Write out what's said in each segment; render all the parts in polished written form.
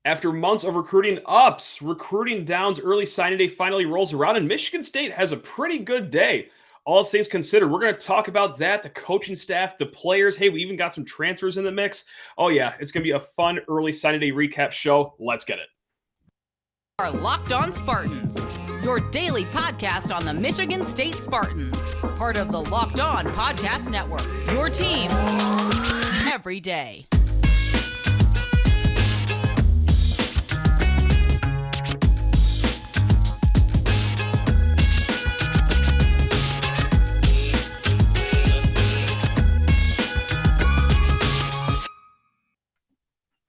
After months of recruiting ups, recruiting downs, early signing day finally rolls around, and Michigan State has a pretty good day. All things considered, we're going to talk about that, the coaching staff, the players. Hey, we even got some transfers in the mix. Oh, yeah, it's going to be a fun early signing day recap show. Let's get it. Are Locked On Spartans, your daily podcast on the Michigan State Spartans, part of the Locked On Podcast Network, your team every day.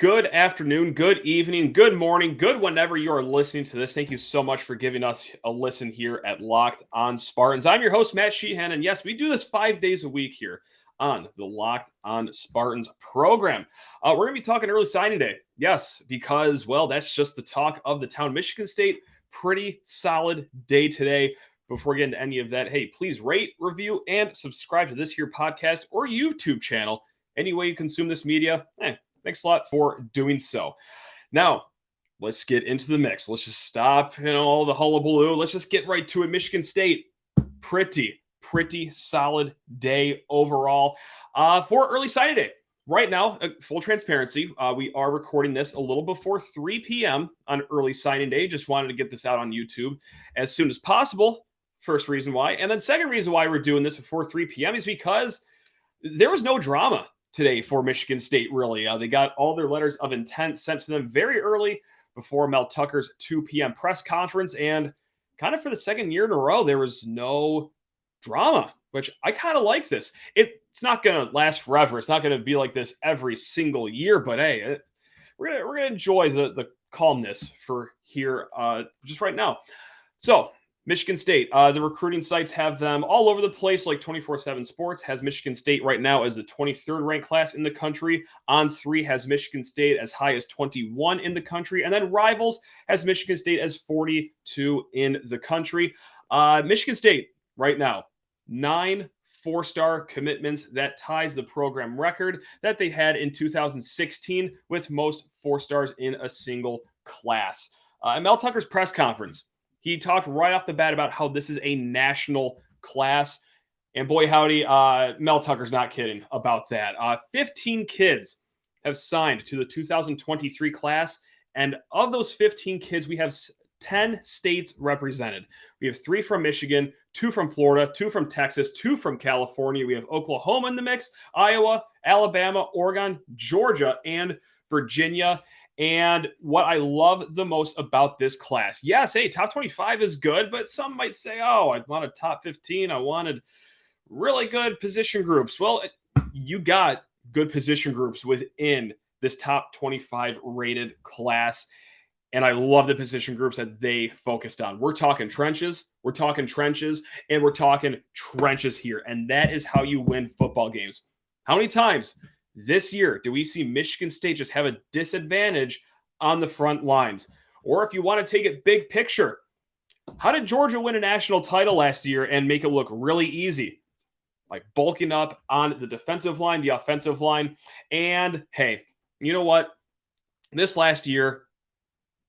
Good afternoon, good evening, good morning, good whenever you are listening to this. Thank you so much for giving us a listen here at Locked On Spartans. I'm your host, Matt Sheehan, and yes, we do this 5 days a week here on the Locked On Spartans program. We're going to be talking early signing day. Yes, because, well, that's just the talk of the town. Michigan State, pretty solid day today. Before getting to any of that, hey, please rate, review, and subscribe to this here podcast or YouTube channel. Any way you consume this media, thanks a lot for doing so. Now, let's get into the mix. Let's just stop, all the hullabaloo. Let's just get right to it. Michigan State, pretty solid day overall for early signing day. Right now, full transparency, we are recording this a little before 3 p.m. on early signing day. Just wanted to get this out on YouTube as soon as possible. First reason why. And then second reason why we're doing this before 3 p.m. is because there was no drama today for Michigan State, really. They got all their letters of intent sent to them very early before Mel Tucker's 2 p.m. press conference. And kind of for the second year in a row, there was no drama, which I kind of like this. It's not going to last forever. It's not going to be like this every single year. But hey, we're gonna enjoy the calmness for here just right now. So Michigan State, the recruiting sites have them all over the place, like 24/7 Sports has Michigan State right now as the 23rd ranked class in the country. On3 has Michigan State as high as 21 in the country. And then Rivals has Michigan State as 42 in the country. Michigan State right now, 9 4-star commitments. That ties the program record that they had in 2016 with most 4 stars in a single class. At Mel Tucker's press conference, he talked right off the bat about how this is a national class. And boy, howdy, Mel Tucker's not kidding about that. 15 kids have signed to the 2023 class. And of those 15 kids, we have 10 states represented. We have 3 from Michigan, 2 from Florida, 2 from Texas, 2 from California. We have Oklahoma in the mix, Iowa, Alabama, Oregon, Georgia, and Virginia. And what I love the most about this class, yes, hey, top 25 is good, but some might say, oh, I wanted top 15. I wanted really good position groups. Well, you got good position groups within this top 25 rated class. And I love the position groups that they focused on. We're talking trenches, and we're talking trenches here. And that is how you win football games. How many times this year do we see Michigan State just have a disadvantage on the front lines? Or if you want to take it big picture, how did Georgia win a national title last year and make it look really easy? By bulking up on the defensive line, the offensive line. And hey, you know what? This last year,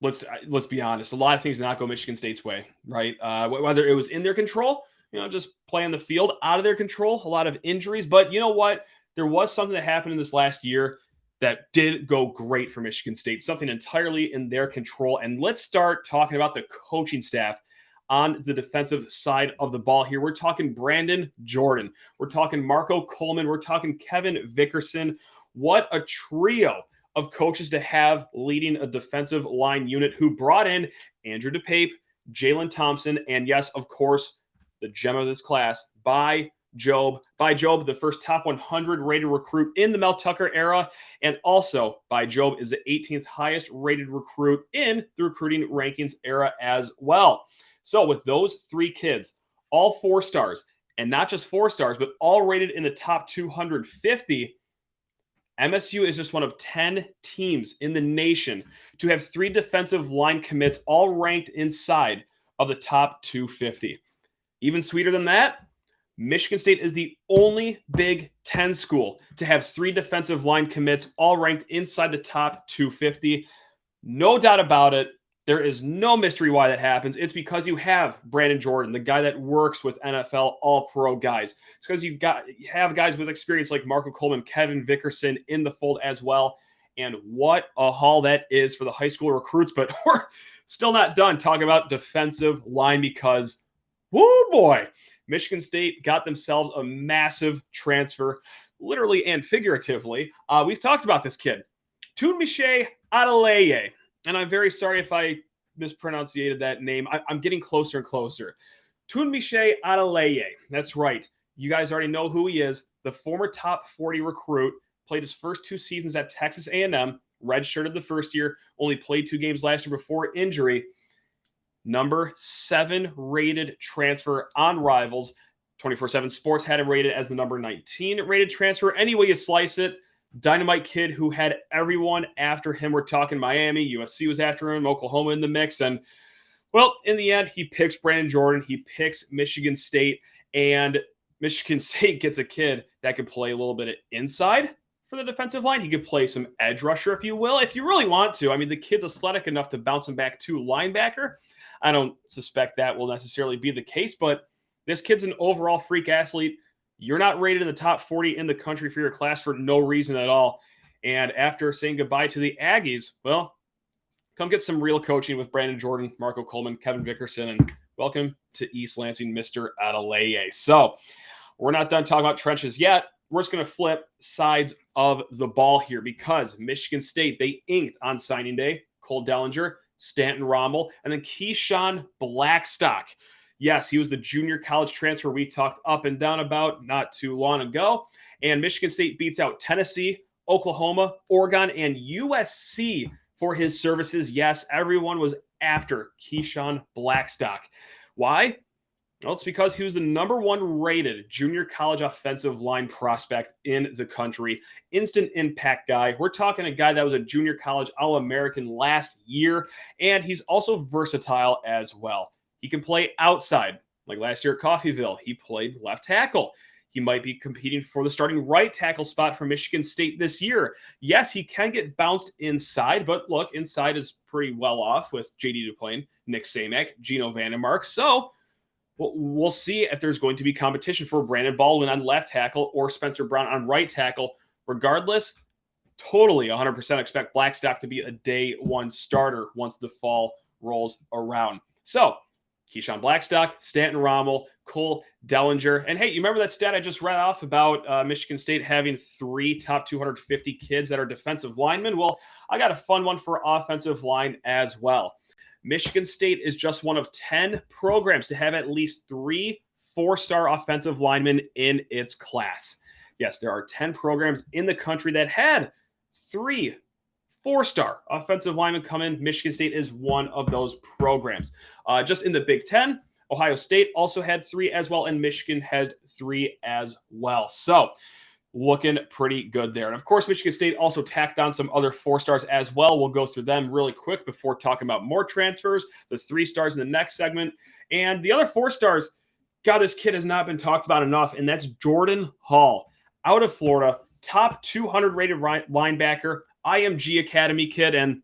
let's be honest, a lot of things did not go Michigan State's way, right? Whether it was in their control, just playing the field, out of their control, a lot of injuries. But you know what? There was something that happened in this last year that did go great for Michigan State, something entirely in their control. And let's start talking about the coaching staff on the defensive side of the ball here. We're talking Brandon Jordan. We're talking Marco Coleman. We're talking Kevin Vickerson. What a trio of coaches to have leading a defensive line unit who brought in Andrew DePape, Jalen Thompson, and yes, of course, the gem of this class, By Job, the first top 100 rated recruit in the Mel Tucker era. And also, By Job is the 18th highest rated recruit in the recruiting rankings era as well. So with those 3 kids, all 4 stars, and not just 4 stars, but all rated in the top 250, MSU is just one of 10 teams in the nation to have 3 defensive line commits all ranked inside of the top 250. Even sweeter than that, Michigan State is the only Big Ten school to have 3 defensive line commits all ranked inside the top 250. No doubt about it. There is no mystery why that happens. It's because you have Brandon Jordan, the guy that works with NFL All-Pro guys. It's because you have guys with experience like Marco Coleman, Kevin Vickerson in the fold as well. And what a haul that is for the high school recruits. But we're still not done talking about defensive line because, whoo boy, Michigan State got themselves a massive transfer, literally and figuratively. We've talked about this kid, Tunmise Adeleye. And I'm very sorry if I mispronunciated that name. I'm getting closer and closer. Tunmise Adeleye. That's right. You guys already know who he is. The former top 40 recruit, played his first 2 seasons at Texas A&M, redshirted the first year, only played 2 games last year before injury. Number 7 rated transfer on Rivals. 24/7 Sports had him rated as the number 19 rated transfer. Any way you slice it, dynamite kid who had everyone after him. We're talking Miami, USC was after him, Oklahoma in the mix. And, well, in the end, he picks Brandon Jordan. He picks Michigan State. And Michigan State gets a kid that can play a little bit of inside for the defensive line. He could play some edge rusher, if you will, if you really want to. I mean, the kid's athletic enough to bounce him back to linebacker. I don't suspect that will necessarily be the case, but this kid's an overall freak athlete. You're not rated in the top 40 in the country for your class for no reason at all. And after saying goodbye to the Aggies, well, come get some real coaching with Brandon Jordan, Marco Coleman, Kevin Vickerson, and welcome to East Lansing, Mr. Adeleye. So we're not done talking about trenches yet. We're just going to flip sides of the ball here because Michigan State, they inked on signing day Cole Dellinger, Stanton Rommel, and then Keyshawn Blackstock. Yes, he was the junior college transfer we talked up and down about not too long ago. And Michigan State beats out Tennessee, Oklahoma, Oregon, and USC for his services. Yes, everyone was after Keyshawn Blackstock. Why? Well, it's because he was the number 1 rated junior college offensive line prospect in the country. Instant impact guy. We're talking a guy that was a junior college All-American last year, and he's also versatile as well. He can play outside. Like last year at Coffeyville, he played left tackle. He might be competing for the starting right tackle spot for Michigan State this year. Yes, he can get bounced inside, but look, inside is pretty well off with J.D. Duplain, Nick Samak, Gino Vandenmark. So we'll see if there's going to be competition for Brandon Baldwin on left tackle or Spencer Brown on right tackle. Regardless, totally 100% expect Blackstock to be a day 1 starter once the fall rolls around. So Keyshawn Blackstock, Stanton Rommel, Cole Dellinger. And hey, you remember that stat I just read off about Michigan State having 3 top 250 kids that are defensive linemen? Well, I got a fun one for offensive line as well. Michigan State is just one of 10 programs to have at least 3 4-star offensive linemen in its class. Yes, there are 10 programs in the country that had 3 4-star offensive linemen come in. Michigan State is one of those programs. Just in the Big Ten, Ohio State also had 3 as well, and Michigan had 3 as well. So looking pretty good there. And of course, Michigan State also tacked on some other 4-stars as well. We'll go through them really quick before talking about more transfers. There's 3 stars in the next segment. And the other 4 stars, God, this kid has not been talked about enough, and that's Jordan Hall out of Florida, top 200 rated linebacker, IMG Academy kid. And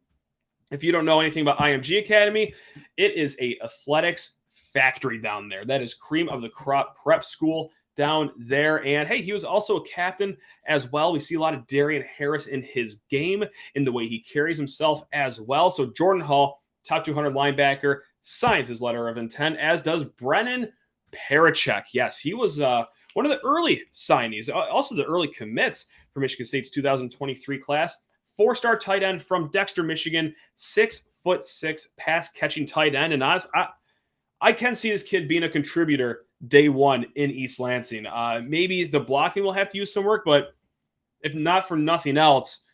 if you don't know anything about IMG Academy, it is a athletics factory down there. That is cream of the crop prep school down there. And hey, he was also a captain as well. We see a lot of Darian Harris in his game, in the way he carries himself as well. So Jordan Hall, top 200 linebacker, signs his letter of intent, as does Brennan Parachek. Yes, he was one of the early signees, also the early commits for Michigan State's 2023 class. 4-star tight end from Dexter, Michigan, 6'6" pass catching tight end. And honestly, I can see this kid being a contributor day 1 in East Lansing. Maybe the blocking will have to use some work, but if not for nothing else,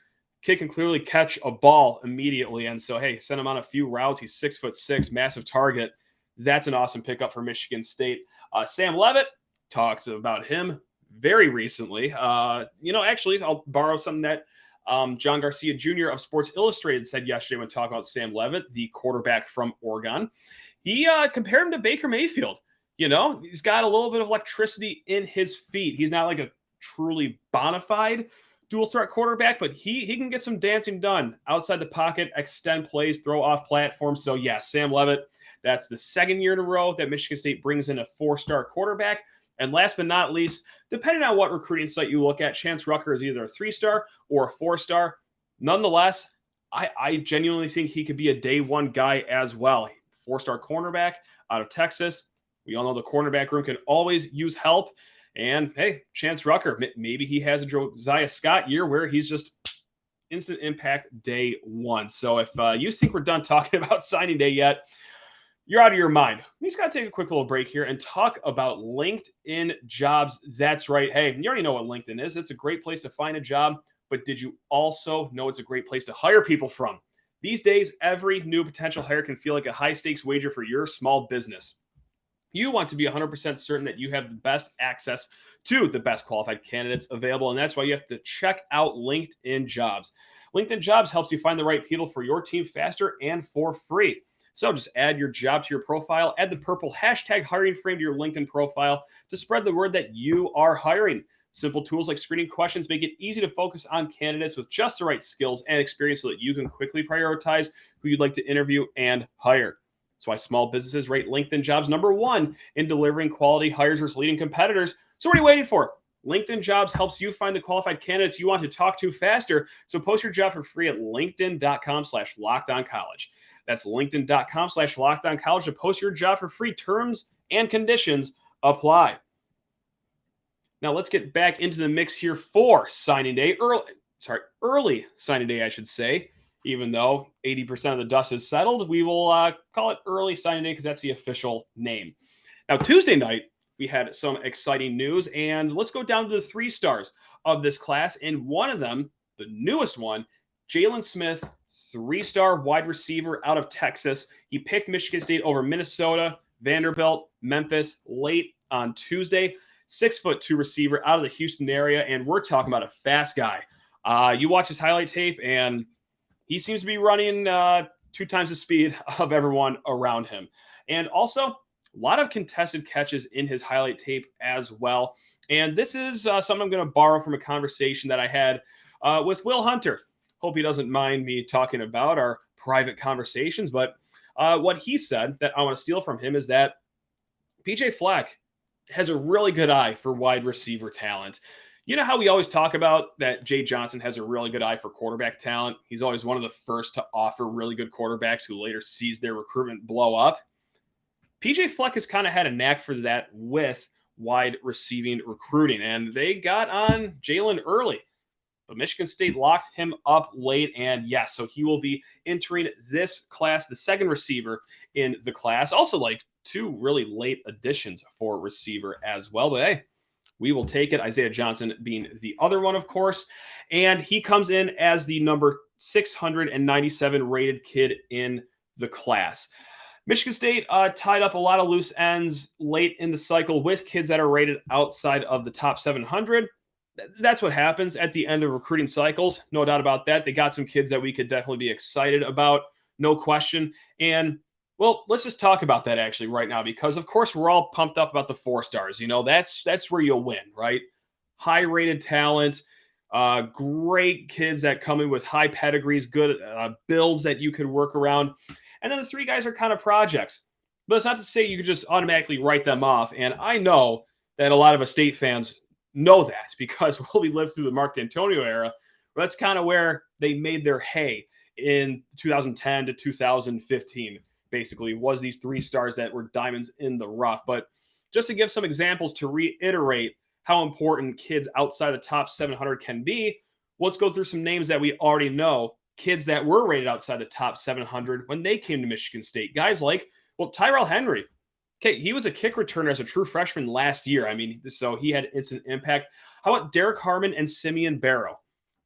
kid can clearly catch a ball immediately. And so, hey, send him on a few routes. He's 6'6", massive target. That's an awesome pickup for Michigan State. Sam Levitt, talked about him very recently. Actually, I'll borrow something that John Garcia Jr. of Sports Illustrated said yesterday when talking about Sam Levitt, the quarterback from Oregon. He compared him to Baker Mayfield. He's got a little bit of electricity in his feet. He's not like a truly bona fide dual threat quarterback, but he can get some dancing done outside the pocket, extend plays, throw off platforms. So yeah, Sam Leavitt, that's the second year in a row that Michigan State brings in a 4-star quarterback. And last but not least, depending on what recruiting site you look at, Chance Rucker is either a 3-star or a 4-star. Nonetheless, I genuinely think he could be a day one guy as well. 4-star cornerback out of Texas. We all know the cornerback room can always use help. And hey, Chance Rucker, maybe he has a Josiah Scott year where he's just instant impact day one. So if you think we're done talking about signing day yet, you're out of your mind. We just got to take a quick little break here and talk about LinkedIn jobs. That's right. Hey, you already know what LinkedIn is. It's a great place to find a job, but did you also know it's a great place to hire people from? These days, every new potential hire can feel like a high-stakes wager for your small business. You want to be 100% certain that you have the best access to the best qualified candidates available, and that's why you have to check out LinkedIn Jobs. LinkedIn Jobs helps you find the right people for your team faster and for free. So just add your job to your profile, add the purple hashtag hiring frame to your LinkedIn profile to spread the word that you are hiring. Simple tools like screening questions make it easy to focus on candidates with just the right skills and experience so that you can quickly prioritize who you'd like to interview and hire. That's why small businesses rate LinkedIn Jobs number one in delivering quality hires versus leading competitors. So what are you waiting for? LinkedIn Jobs helps you find the qualified candidates you want to talk to faster. So post your job for free at linkedin.com/lockedoncollege. That's linkedin.com/lockedoncollege to post your job for free. Terms and conditions apply. Now let's get back into the mix here for signing day. Early signing day, I should say. Even though 80% of the dust is settled, we will call it early signing day because that's the official name. Now, Tuesday night, we had some exciting news, and let's go down to the 3 stars of this class. And one of them, the newest one, Jalen Smith, 3-star wide receiver out of Texas. He picked Michigan State over Minnesota, Vanderbilt, Memphis late on Tuesday. 6'2" receiver out of the Houston area, and we're talking about a fast guy. You watch his highlight tape, and he seems to be running 2 times the speed of everyone around him. And also, a lot of contested catches in his highlight tape as well. And this is something I'm going to borrow from a conversation that I had with Will Hunter. Hope he doesn't mind me talking about our private conversations. But what he said that I want to steal from him is that PJ Fleck has a really good eye for wide receiver talent. You know how we always talk about that Jay Johnson has a really good eye for quarterback talent? He's always one of the first to offer really good quarterbacks who later sees their recruitment blow up. PJ Fleck has kind of had a knack for that with wide receiving recruiting, and they got on Jalen early. But Michigan State locked him up late, and yes, so he will be entering this class, the second receiver in the class. Also, like 2 really late additions for receiver as well, but hey, we will take it. Isaiah Johnson being the other one, of course. And he comes in as the number 697 rated kid in the class. Michigan State tied up a lot of loose ends late in the cycle with kids that are rated outside of the top 700. That's what happens at the end of recruiting cycles. No doubt about that. They got some kids that we could definitely be excited about. No question. And well, let's just talk about that actually right now, because of course we're all pumped up about the 4 stars. You know, that's where you'll win, right? High rated talent, great kids that come in with high pedigrees, good builds that you could work around. And then the 3 guys are kind of projects, but it's not to say you could just automatically write them off. And I know that a lot of us State fans know that because we lived through the Mark D'Antonio era. That's kind of where they made their hay in 2010 to 2015. Basically, was these 3 stars that were diamonds in the rough. But just to give some examples to reiterate how important kids outside the top 700 can be, let's go through some names that we already know, kids that were rated outside the top 700 when they came to Michigan State. Guys like, well, Tyrell Henry. Okay, he was a kick returner as a true freshman last year. I mean, so he had instant impact. How about Derek Harmon and Simeon Barrow?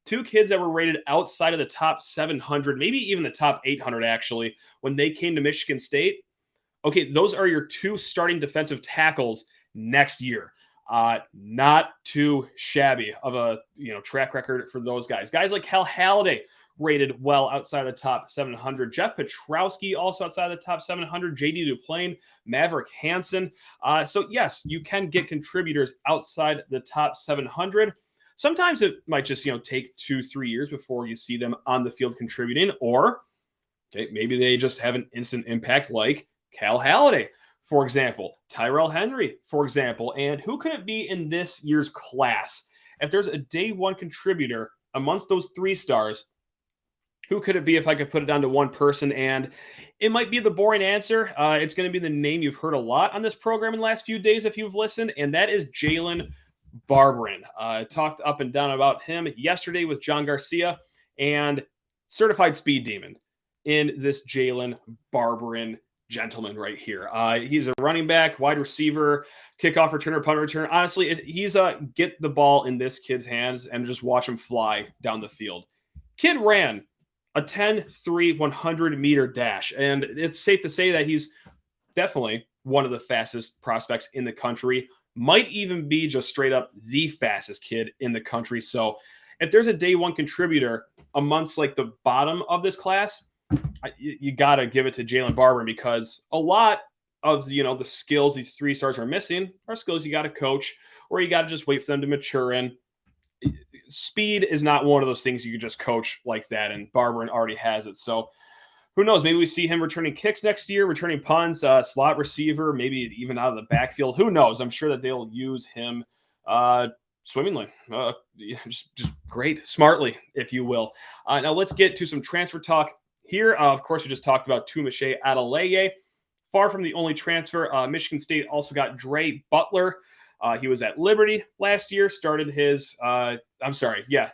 2 kids that were rated outside of the top 700, maybe even the top 800, actually, when they came to Michigan State. Okay, those are your 2 starting defensive tackles next year. Not too shabby of a track record for those guys. Guys like Cal Halliday, rated well outside of the top 700. Jeff Petrowski, also outside of the top 700. J.D. Duplain, Maverick Hansen. So, yes, you can get contributors outside the top 700. Sometimes it might just, take 2-3 years before you see them on the field contributing, or okay, maybe they just have an instant impact like Cal Halliday, for example, Tyrell Henry, for example. And who could it be in this year's class? If there's a day one contributor amongst those 3 stars, who could it be if I could put it down to one person? And it might be the boring answer. It's going to be the name you've heard a lot on this program in the last few days if you've listened, and that is Jalen Barberin. Talked up and down about him yesterday with John Garcia, and certified speed demon in this Jalen Barberin gentleman right here. He's a running back, wide receiver, kickoff returner, punt returner. Honestly, he's get the ball in this kid's hands and just watch him fly down the field. Kid ran a 10-3 100-meter dash, and it's safe to say that he's definitely one of the fastest prospects in the country, might even be just straight up the fastest kid in the country. So if there's a day one contributor amongst like the bottom of this class, you got to give it to Jalen Barberin, because a lot of the skills these 3 stars are missing are skills you got to coach, or you got to just wait for them to mature in. Speed is not one of those things you can just coach like that, and Barberin already has it. So who knows? Maybe we see him returning kicks next year, returning punts, slot receiver, maybe even out of the backfield. Who knows? I'm sure that they'll use him swimmingly, just great, smartly, if you will. Now let's get to some transfer talk here. Of course, we just talked about Tunmise Adeleye. Far from the only transfer, Michigan State also got Dre Butler. He was at Liberty last year,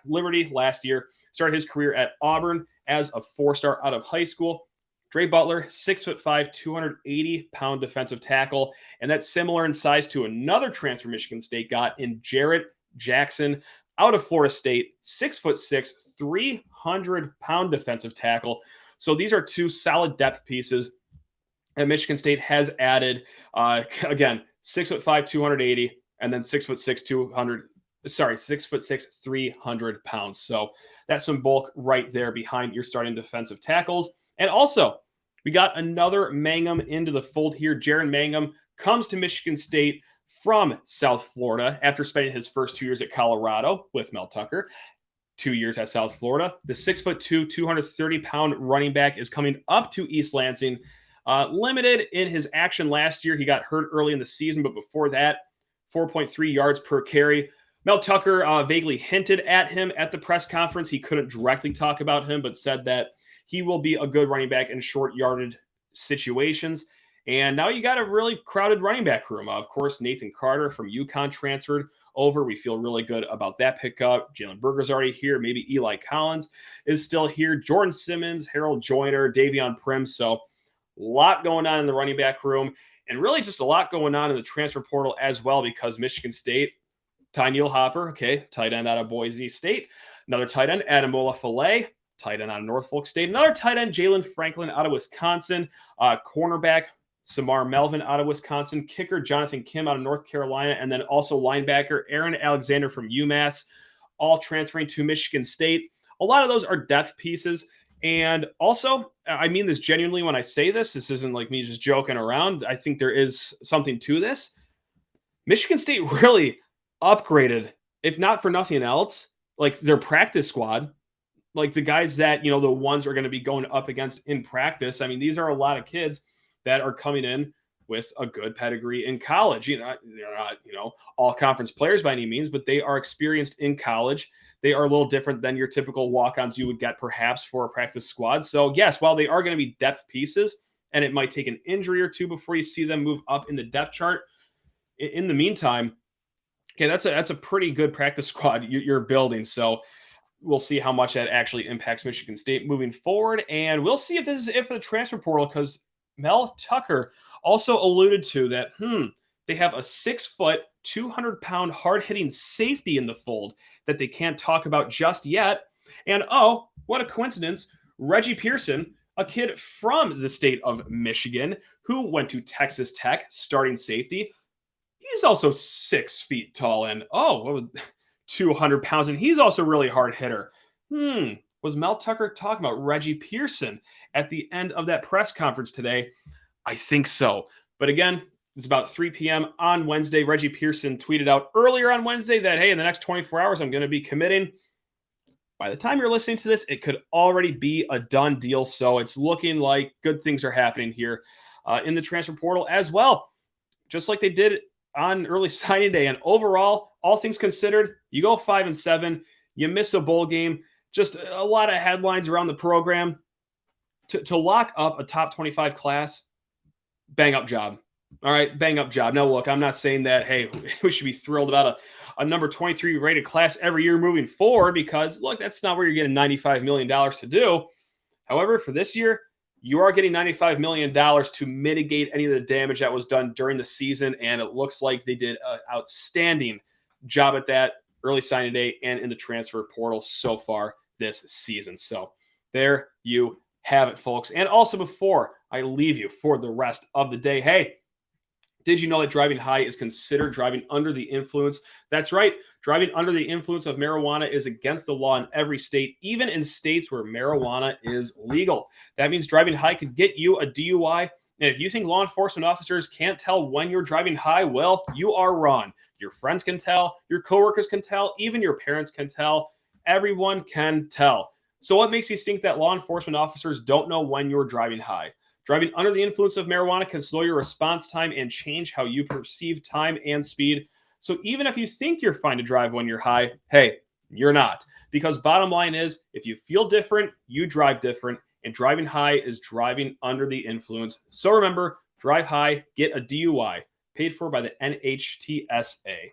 Liberty last year, started his career at Auburn as a 4-star out of high school. Dre Butler, 6'5", 280-pound defensive tackle, and that's similar in size to another transfer Michigan State got in Jarrett Jackson out of Florida State, 6'6", 300-pound defensive tackle. So these are 2 solid depth pieces that Michigan State has added. Again, 6'5", 280, and then 6'6", 300 pounds. So that's some bulk right there behind your starting defensive tackles. And also, we got another Mangum into the fold here. Jaron Mangum comes to Michigan State from South Florida after spending his first 2 years at Colorado with Mel Tucker. 2 years at South Florida. The 6'2", 230-pound running back is coming up to East Lansing. Limited in his action last year. He got hurt early in the season, but before that, 4.3 yards per carry. Mel Tucker vaguely hinted at him at the press conference. He couldn't directly talk about him, but said that he will be a good running back in short yardage situations. And now you got a really crowded running back room. Of course, Nathan Carter from UConn transferred over. We feel really good about that pickup. Jalen Berger's already here. Maybe Eli Collins is still here. Jordan Simmons, Harold Joyner, Davion Prim. So a lot going on in the running back room, and really just a lot going on in the transfer portal as well, because Michigan State, Tyneil Hopper, tight end out of Boise State. Another tight end, Adamola Filet, tight end out of Norfolk State. Another tight end, Jalen Franklin out of Wisconsin. Cornerback, Samar Melvin out of Wisconsin. Kicker, Jonathan Kim out of North Carolina. And then also linebacker, Aaron Alexander from UMass, all transferring to Michigan State. A lot of those are depth pieces. And also, I mean this genuinely when I say this. This isn't like me just joking around. I think there is something to this. Michigan State really upgraded, if not for nothing else, like their practice squad, like the guys that, the ones are going to be going up against in practice. I mean, these are a lot of kids that are coming in with a good pedigree in college. They're not, all conference players by any means, but they are experienced in college. They are a little different than your typical walk-ons you would get perhaps for a practice squad. So yes, while they are going to be depth pieces, and it might take an injury or two before you see them move up in the depth chart, in the meantime, that's a pretty good practice squad you're building. So we'll see how much that actually impacts Michigan State moving forward. And we'll see if this is it for the transfer portal, because Mel Tucker also alluded to that, they have a 6', 200-pound hard-hitting safety in the fold that they can't talk about just yet. And oh, what a coincidence, Reggie Pearson, a kid from the state of Michigan who went to Texas Tech, starting safety. He's also 6 feet tall and 200 pounds, and he's also a really hard hitter. Was Mel Tucker talking about Reggie Pearson at the end of that press conference today? I think so. But again, It's about 3 p.m. on Wednesday. Reggie Pearson tweeted out earlier on Wednesday that, hey, in the next 24 hours, I'm going to be committing. By the time you're listening to this, it could already be a done deal. So it's looking like good things are happening here in the transfer portal as well, just like they did on early signing day. And overall, all things considered, you go 5-7, you miss a bowl game, just a lot of headlines around the program. To lock up a top 25 class, bang up job. All right, bang up job. Now, look, I'm not saying that, hey, we should be thrilled about a number 23 rated class every year moving forward, because, look, that's not where you're getting $95 million to do. However, for this year, you are getting $95 million to mitigate any of the damage that was done during the season, and it looks like they did an outstanding job at that early signing day and in the transfer portal so far this season. So there you have it, folks. And also, before I leave you for the rest of the day, hey, did you know that driving high is considered driving under the influence? That's right. Driving under the influence of marijuana is against the law in every state, even in states where marijuana is legal. That means driving high could get you a DUI. And if you think law enforcement officers can't tell when you're driving high, well, you are wrong. Your friends can tell, your coworkers can tell, even your parents can tell. Everyone can tell. So what makes you think that law enforcement officers don't know when you're driving high? Driving under the influence of marijuana can slow your response time and change how you perceive time and speed. So even if you think you're fine to drive when you're high, hey, you're not. Because bottom line is, if you feel different, you drive different. And driving high is driving under the influence. So remember, drive high, get a DUI. Paid for by the NHTSA.